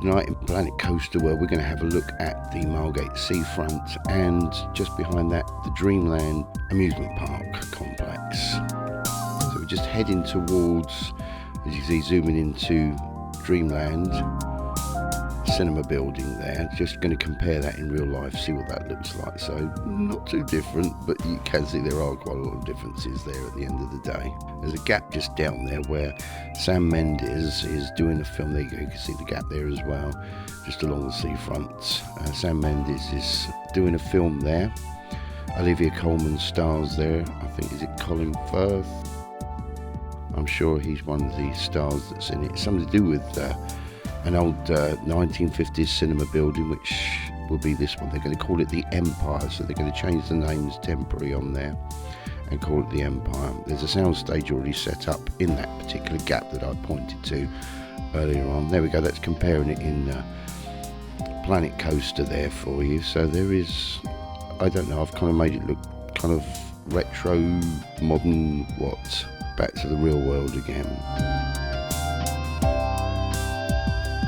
tonight in Planet Coaster World, we're going to have a look at the Margate Seafront and just behind that, the Dreamland Amusement Park complex. So we're just heading towards, as you see, zooming into Dreamland cinema building there. Just going to compare that in real life, see what that looks like. So not too different, but you can see there are quite a lot of differences there at the end of the day. There's a gap just down there where Sam Mendes is doing a film. There you go, you can see the gap there as well, just along the seafront. Sam Mendes is doing a film there. Olivia Colman stars there. I think, is it Colin Firth? I'm sure he's one of the stars that's in it. It's something to do with an old 1950s cinema building, which will be this one. They're going to call it the Empire, so they're going to change the names temporary on there and call it the Empire. There's a sound stage already set up in that particular gap that I pointed to earlier on. There we go, that's comparing it in Planet Coaster there for you. So there is, I don't know, I've kind of made it look kind of retro, modern, back to the real world again.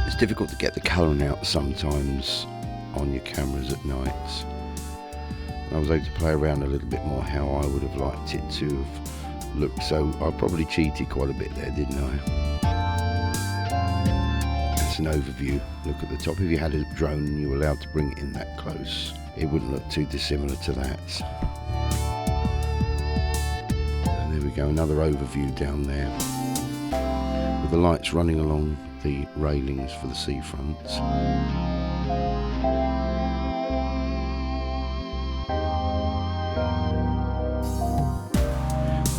It's difficult to get the colouring out sometimes on your cameras at night. I was able to play around a little bit more how I would have liked it to have looked, so I probably cheated quite a bit there, didn't I? That's an overview look at the top. If you had a drone and you were allowed to bring it in that close, it wouldn't look too dissimilar to that. And there we go, another overview down there with the lights running along the railings for the seafront.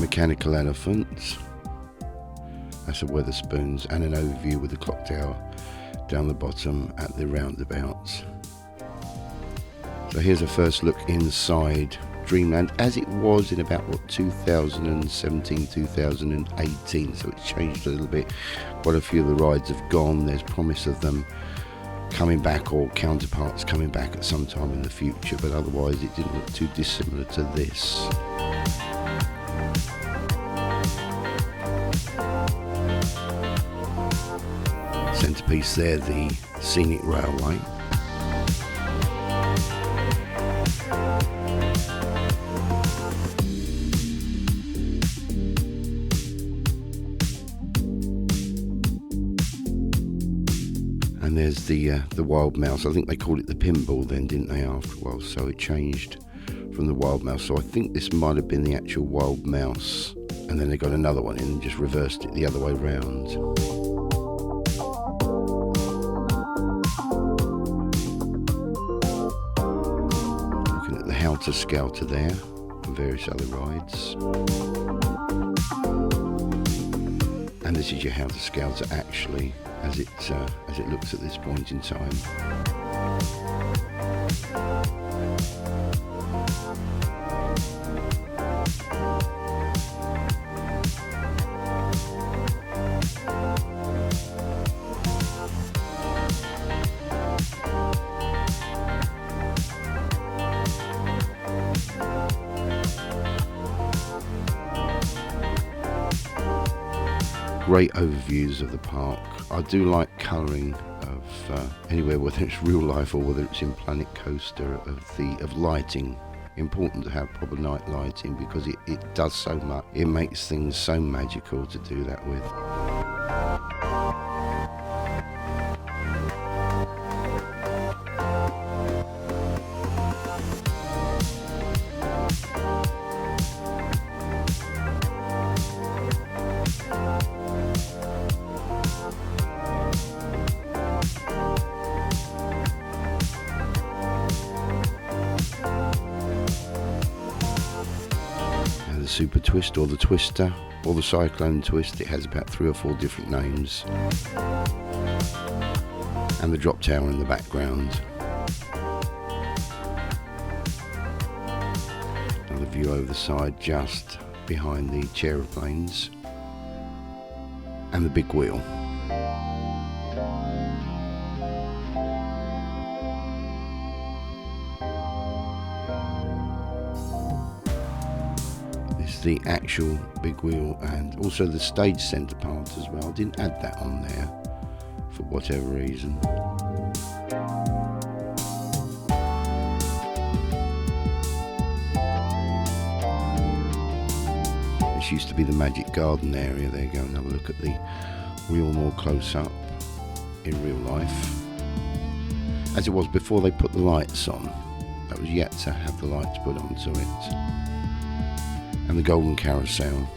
Mechanical elephants, that's a Weatherspoons, and an overview with the clock tower down the bottom at the roundabouts. So here's a first look inside Dreamland as it was in about 2017, 2018, so it's changed a little bit. Quite a few of the rides have gone. There's promise of them coming back or counterparts coming back at some time in the future, but otherwise it didn't look too dissimilar to this. Centerpiece there, the scenic railway. And there's the Wild Mouse. I think they called it the pinball then, didn't they, after a while? So it changed from the Wild Mouse. So I think this might have been the actual Wild Mouse. And then they got another one in and just reversed it the other way round. Looking at the Helter Skelter there and various other rides. And this is your Helter Skelter actually as it looks at this point in time. Great overviews of the park. I do like colouring of anywhere, whether it's real life or whether it's in Planet Coaster, of lighting. Important to have proper night lighting because it does so much. It makes things so magical to do that with. Super Twist or the Twister or the Cyclone Twist. It has about 3 or 4 different names. And the drop tower in the background. Another view over the side just behind the Chairplanes and the big wheel. The actual big wheel and also the stage centre part as well. I didn't add that on there for whatever reason. This used to be the Magic Garden area. There you go, and have a look at the wheel more close up in real life. As it was before they put the lights on. That was yet to have the lights put onto it. And the golden carousel.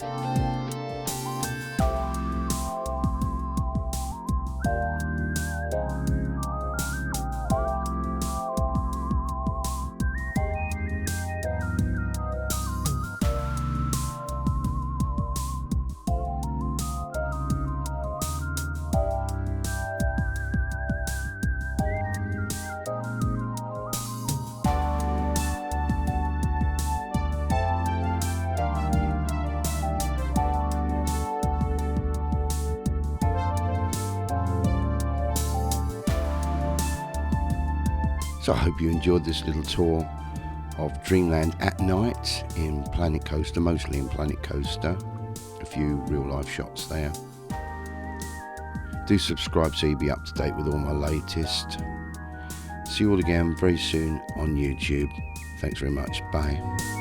So I hope you enjoyed this little tour of Dreamland at night in Planet Coaster, mostly in Planet Coaster. A few real life shots there. Do subscribe so you'll be up to date with all my latest. See you all again very soon on YouTube. Thanks very much. Bye.